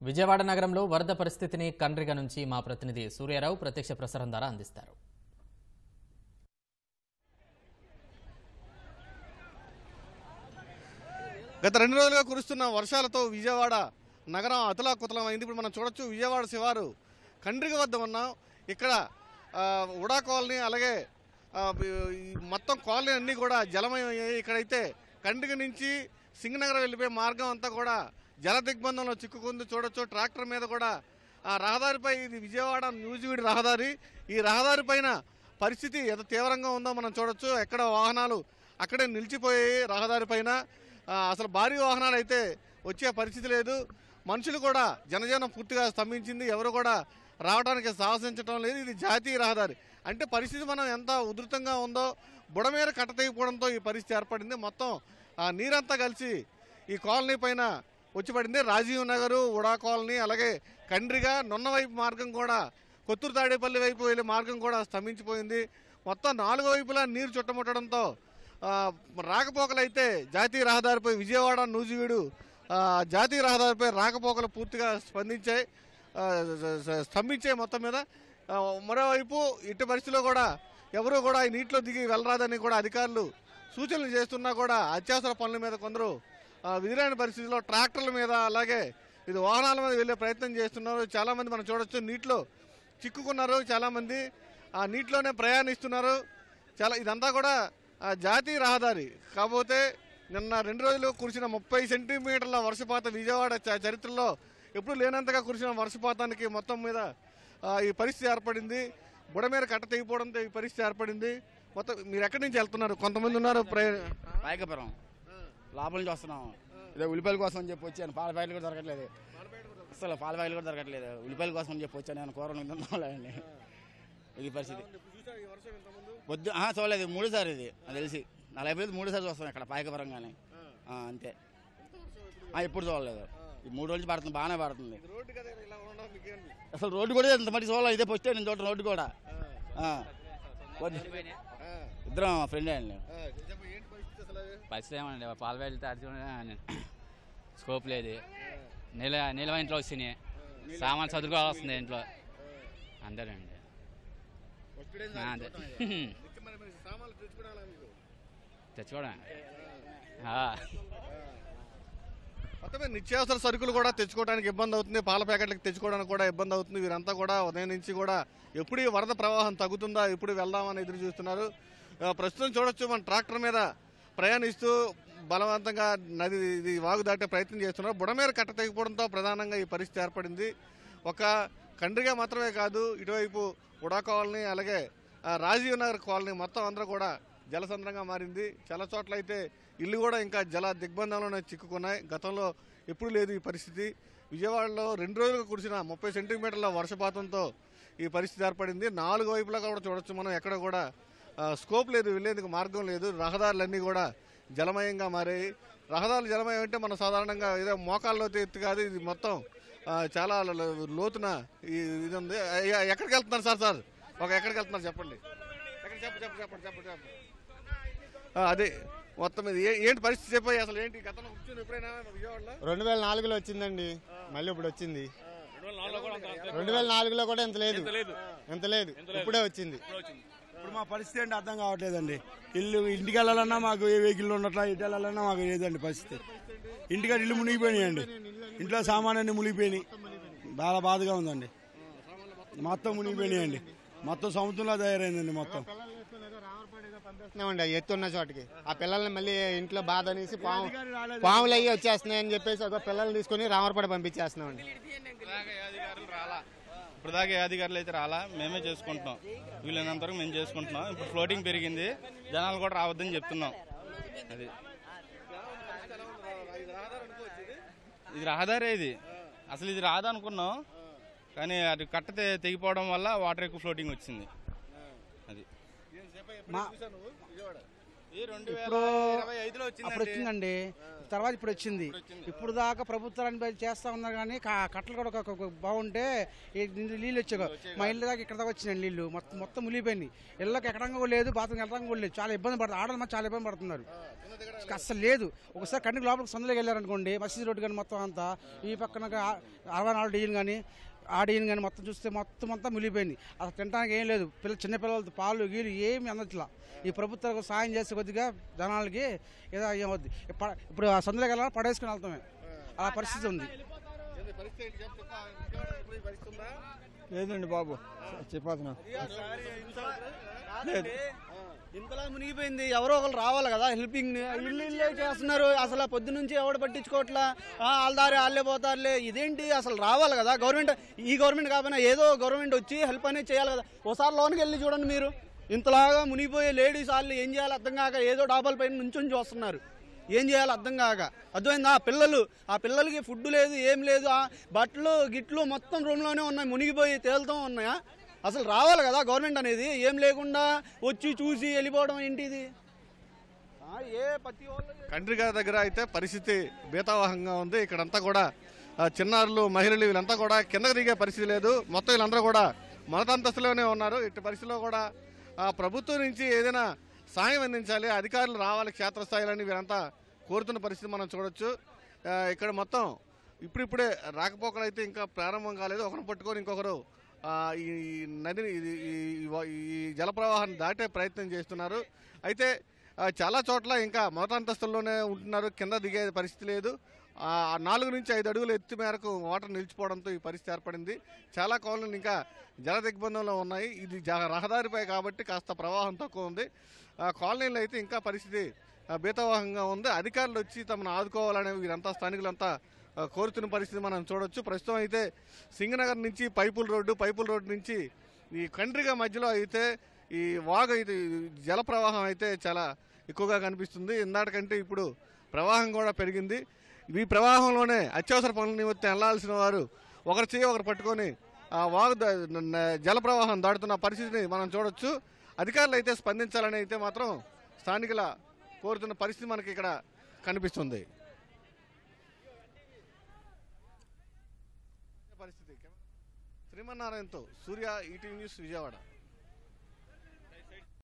విజయవాడ నగరంలో వరద పరిస్థితిని కండ్రిగ నుంచి మా ప్రతినిధి సూర్యారావు ప్రత్యక్ష ప్రసారం ద్వారా అందిస్తారు. గత 2 రోజులుగా కురుస్తున్న వర్షాలతో విజయవాడ నగరం అతలాకుతలమైంది. ఇప్పుడు మనం చూడొచ్చు విజయవాడ శివారు కండ్రిగ వద్ద ఉన్నాం. ఇక్కడ ఉడా కాలనీ అలాగే మొత్తం కాలనీ అన్నీ కూడా జలమయ్యాయి. ఇక్కడైతే కండ్రిగ నుంచి సింగనగరం వెళ్ళిపోయే మార్గం అంతా కూడా జల దిగ్బంధంలో చిక్కుకుంది. చూడొచ్చు ట్రాక్టర్ మీద కూడా ఆ రహదారిపై, ఇది విజయవాడ న్యూజివీడు రహదారి, ఈ రహదారి పైన పరిస్థితి ఎంత తీవ్రంగా ఉందో మనం చూడొచ్చు. ఎక్కడ వాహనాలు అక్కడే నిలిచిపోయాయి. రహదారి పైన అసలు భారీ వాహనాలు అయితే వచ్చే పరిస్థితి లేదు. మనుషులు కూడా జనజీవనం పూర్తిగా స్తంభించింది. ఎవరు కూడా రావడానికి సాహసించడం లేదు. ఇది జాతీయ రహదారి అంటే పరిస్థితి మనం ఎంత ఉధృతంగా ఉందో బుడమేర కట్ట తెగిపోవడంతో ఈ పరిస్థితి ఏర్పడింది. మొత్తం నీరంతా కలిసి ఈ కాలనీ పైన వచ్చి పడింది. రాజీవ్ నగరు, ఉడా కాలనీ అలాగే కండ్రిగ నున్న వైపు మార్గం కూడా, కొత్తూరు తాడేపల్లి వైపు వెళ్ళే మార్గం కూడా స్తంభించిపోయింది. మొత్తం 4 వైపులా నీరు చుట్టముట్టడంతో రాకపోకలైతే జాతీయ రహదారిపై విజయవాడ న్యూజివీడు జాతీయ రహదారిపై రాకపోకలు పూర్తిగా స్తంభించాయి మొత్తం మీద. మరోవైపు ఇటు పరిస్థితిలో కూడా ఎవరు కూడా ఈ నీటిలో దిగి వెళ్ళరాదని కూడా అధికారులు సూచనలు చేస్తున్నా కూడా అత్యవసర పనుల మీద కొందరు విధిలేని పరిస్థితిలో ట్రాక్టర్ల మీద అలాగే ఇది వాహనాల మీద వెళ్ళే ప్రయత్నం చేస్తున్నారు. చాలామంది మనం చూడొచ్చు నీటిలో చిక్కుకున్నారు. చాలామంది ఆ నీటిలోనే ప్రయాణిస్తున్నారు. ఇదంతా కూడా జాతీయ రహదారి. కాకపోతే నిన్న 2 రోజులు కురిసిన 30 సెంటీమీటర్ల వర్షపాతం విజయవాడ చరిత్రలో ఎప్పుడు లేనంతగా కురిసిన వర్షపాతానికి మొత్తం మీద ఈ పరిస్థితి ఏర్పడింది. బుడమేర కట్ట తెగిపోవడంతో ఈ పరిస్థితి ఏర్పడింది. మొత్తం మీరు ఎక్కడి నుంచి వెళ్తున్నారు? కొంతమంది ఉన్నారు పాయకపురం లోపల నుంచి వస్తున్నాం. ఇదే ఉల్లిపాయల కోసం అని చెప్పి వచ్చాను. పాల ప్యాకెట్లు కూడా దొరకట్లేదు. అసలు పాల ప్యాకెట్లు కూడా దొరకట్లేదు. ఉల్లిపాయల కోసం అని చెప్పి వచ్చాను. నేను కూరలు తిన్నాండి. ఇది పరిస్థితి. పొద్దు చూడలేదు. 3 సార్లు ఇది నాకు తెలిసి 40 3 సార్లు వస్తాం ఇక్కడ పాయకపురం కానీ అంతే. ఎప్పుడు చూడలేదు. ఈ 3 రోజులు పడుతుంది, బాగానే పడుతుంది. అసలు రోడ్డు కూడా ఇంత మట్టి చూడాలి. ఇదే ఫస్ట్ నేను చూడటం రోడ్డు కూడా. ఇద్దరం ఫ్రెండే అండి. పరిస్థితి ఏమండి, పాల ప్యాకెట్లు తడిచి స్కోప్ లేదు. నీళ్ళ ఇంట్లో వచ్చినాయి. సామాన్ చదువుకోవాలి వస్తుంది ఇంట్లో. అందరండి తెచ్చుకోవడం. మొత్తమే నిత్యావసర సరుకులు కూడా తెచ్చుకోవడానికి ఇబ్బంది అవుతుంది. పాల ప్యాకెట్లకు తెచ్చుకోవడానికి కూడా ఇబ్బంది అవుతుంది. వీరంతా కూడా ఉదయం నుంచి కూడా ఎప్పుడు ఈ వరద ప్రవాహం తగ్గుతుందా, ఎప్పుడు వెళ్దామని ఎదురు చూస్తున్నారు. ప్రస్తుతం చూడొచ్చు మన ట్రాక్టర్ మీద ప్రయాణిస్తూ బలవంతంగా ఇది వాగు దాటే ప్రయత్నం చేస్తున్నారు. బుడమేర కట్ట తెగిపోవడంతో ప్రధానంగా ఈ పరిస్థితి ఏర్పడింది. ఒక కండ్రిగ మాత్రమే కాదు, ఇటువైపు ఉడా కాలనీ అలాగే రాజీవ్ నగర్ కాలనీ మొత్తం అందరూ కూడా జలసంద్రంగా మారింది. చాలా చోట్ల అయితే ఇల్లు కూడా ఇంకా జల దిగ్బంధంలోనే చిక్కుకున్నాయి. గతంలో ఎప్పుడు లేదు ఈ పరిస్థితి. విజయవాడలో 2 రోజులుగా కురిసిన 30 సెంటీమీటర్ల వర్షపాతంతో ఈ పరిస్థితి ఏర్పడింది. 4 వైపులా కూడా చూడొచ్చు మనం. ఎక్కడ కూడా స్కోప్ లేదు, వెళ్ళేందుకు మార్గం లేదు. రహదారులన్నీ కూడా జలమయంగా మారాయి. రహదారులు జలమయం అంటే మనం సాధారణంగా ఏదో మోకాల్లో ఎత్తు కాదు, ఇది మొత్తం చాలా లోతున ఇది ఉంది. ఎక్కడికి వెళ్తున్నారు సార్? ఎక్కడికి వెళ్తున్నారు చెప్పండి. చెప్పండి. అదే మొత్తం ఇది ఏంటి పరిస్థితి చెప్పాయి. అసలు ఏంటి గతంలో కూర్చొని ఎప్పుడైనా విజయవాడలో 2004లో వచ్చిందండి. మళ్ళీ ఇప్పుడు వచ్చింది. 2004లో కూడా ఎంత లేదు, ఇప్పుడే వచ్చింది. ఇప్పుడు మా పరిస్థితి ఏంటి అర్థం కావట్లేదండి. ఇంటికి వెళ్ళాలన్నా మాకు ఏ వెహికల్ ఉన్నట్లా, ఇటు వెళ్ళాలన్నా మాకు లేదండి పరిస్థితి. ఇంటికాడ ఇల్లు మునిగిపోయినాయండి. ఇంట్లో సామాన్యాన్ని మునిగిపోయినాయి. చాలా బాధగా ఉందండి. మొత్తం మునిగిపోయినాయండి. మొత్తం సముద్రంలో తయారైందండి. మొత్తం పంపిస్తున్నామండి ఎత్తున్న చోటికి. ఆ పిల్లల్ని మళ్ళీ ఇంట్లో బాధ అనేసి పాములు అయ్యి వచ్చేస్తున్నాయని చెప్పేసి ఒక పిల్లల్ని తీసుకుని రామరపేట పంపించేస్తున్నామండి. ఇప్పుడు దాకా ఏ అధికారులు అయితే రాలా, మేమే చేసుకుంటున్నాం. వీళ్ళైనంత వరకు మేము చేసుకుంటున్నాం. ఇప్పుడు ఫ్లోటింగ్ పెరిగింది, జనాలు కూడా రావద్దని చెప్తున్నాం. అది ఇది రహదారే. ఇది అసలు ఇది రాదనుకున్నాం కానీ అది కట్ట తెగిపోవడం వల్ల వాటర్ ఎక్కువ ఫ్లోటింగ్ వచ్చింది. అది ఇప్పుడు అప్పుడు వచ్చిందండి, తర్వాత ఇప్పుడు వచ్చింది. ఇప్పుడు దాకా ప్రభుత్వాన్ని చేస్తా ఉన్నారు కానీ కట్టలు కూడా ఒక బాగుంటే నీళ్ళు వచ్చాయి. మా ఇల్లు దాకా ఇక్కడ దాకా వచ్చినాయి నీళ్ళు, మొత్తం మునిగిపోయింది. ఇళ్ళకి ఎక్కడంగా కూడా లేదు, బాత్రూమ్ ఎక్కడంగా కూడా లేదు. చాలా ఇబ్బంది పడుతుంది, ఆడలు చాలా ఇబ్బంది పడుతున్నారు. అస్సలు లేదు. ఒకసారి కంటికి లోపలికి సందులోకి వెళ్ళారనుకోండి, మసీదు రోడ్డు కానీ మొత్తం అంతా ఈ పక్కన 64 డివిజన్ కానీ ఆ డివిజన్ కానీ మొత్తం చూస్తే మొత్తం అంతా మునిగిపోయింది. అసలు తినడానికి ఏం లేదు. చిన్నపిల్లలతో పాలు గీలు ఏమి అందట్లా. ఈ ప్రభుత్వం సాయం చేసే కొద్దిగా జనాలకి ఏదో ఏమవుద్ది. ఇప్పుడు ఆ సందులోకి వెళ్ళాలి, పడేసుకుని వెళ్తామే, అలా పరిస్థితి ఉంది. లేదండి బాబు, చెప్పాల్సిన లేదు. ఇంతలా మునిగిపోయింది. ఎవరో ఒకరు రావాలి కదా హెల్పింగ్. ఇల్లే చేస్తున్నారు, అసలు పొద్దు నుంచి ఎవడు పట్టించుకోవట్లా. వాళ్ళదారి వాళ్ళే పోతారులే. ఇదేంటి అసలు రావాలి కదా గవర్నమెంట్. ఈ గవర్నమెంట్ కాకపోయినా ఏదో గవర్నమెంట్ వచ్చి హెల్ప్ అనేది చేయాలి కదా. ఒకసారి లోనికి వెళ్ళి చూడండి మీరు, ఇంతలాగా మునిగిపోయే లేడీస్ వాళ్ళు ఏం చేయాలి అర్థం కాక ఏదో డాబాల పైన నుంచి వస్తున్నారు. ఏం చేయాలి అర్థం కాక. అర్థమైందా? ఆ పిల్లలకి ఫుడ్ లేదు, ఏం లేదు. ఆ బట్టలు గిట్లు మొత్తం రూమ్లోనే ఉన్నాయి, మునిగిపోయి తేలుతూ ఉన్నాయా. అసలు రావాలి కదా గవర్నమెంట్ అనేది. ఏం లేకుండా వచ్చి చూసి వెళ్ళిపోవడం ఏంటిది? కండ్రిగ దగ్గర అయితే పరిస్థితి భీతావహంగా ఉంది. ఇక్కడంతా కూడా చిన్నారులు, మహిళలు వీళ్ళంతా కూడా కిందకు దిగే పరిస్థితి లేదు. మొత్తం వీళ్ళందరూ కూడా మొదటంతస్తులోనే ఉన్నారు. ఇటు పరిస్థితిలో కూడా ప్రభుత్వం నుంచి ఏదైనా సాయం అందించాలి, అధికారులు రావాలి క్షేత్రస్థాయిలని వీరంతా కోరుతున్న పరిస్థితి మనం చూడొచ్చు. ఇక్కడ మొత్తం ఇప్పుడిప్పుడే రాకపోకలు అయితే ఇంకా ప్రారంభం కాలేదు. ఒకరిని పట్టుకొని ఇంకొకరు ఈ నదిని ఈ జలప్రవాహాన్ని దాటే ప్రయత్నం చేస్తున్నారు. అయితే చాలా చోట్ల ఇంకా మొదటి అంతస్తుల్లోనే ఉంటున్నారు, కింద దిగే పరిస్థితి లేదు. 4 నుంచి 5 అడుగుల ఎత్తు మేరకు వాటర్ నిలిచిపోవడంతో ఈ పరిస్థితి ఏర్పడింది. చాలా కాలనీలు ఇంకా జల దిగ్బంధంలో ఉన్నాయి. ఇది రహదారిపై కాబట్టి కాస్త ప్రవాహం తక్కువ ఉంది. కాలనీలు అయితే ఇంకా పరిస్థితి భీతావహంగా ఉంది. అధికారులు వచ్చి తమను ఆదుకోవాలనే వీరంతా స్థానికులంతా కోరుతున్న పరిస్థితి మనం చూడొచ్చు. ప్రస్తుతం అయితే సింగనగర్ నుంచి పైపుల్ రోడ్డు నుంచి ఈ కండ్రిగ మధ్యలో అయితే ఈ వాగు ఇది జల ప్రవాహం అయితే చాలా ఎక్కువగా కనిపిస్తుంది. ఇందాటికంటే ఇప్పుడు ప్రవాహం కూడా పెరిగింది. ఈ ప్రవాహంలోనే అత్యవసర పనుల నిమిత్తం వెళ్లాల్సిన వారు ఒకరి చేయి ఒకరు పట్టుకొని ఆ వాగు జల ప్రవాహం దాటుతున్న పరిస్థితిని మనం చూడొచ్చు. అధికారులు అయితే స్పందించాలని అయితే మాత్రం స్థానికుల కోరుతున్న పరిస్థితి మనకి ఇక్కడ కనిపిస్తుంది. పరిస్థితి శ్రీమన్నారాయణతో సూర్య, ఈటీవీ న్యూస్, విజయవాడ.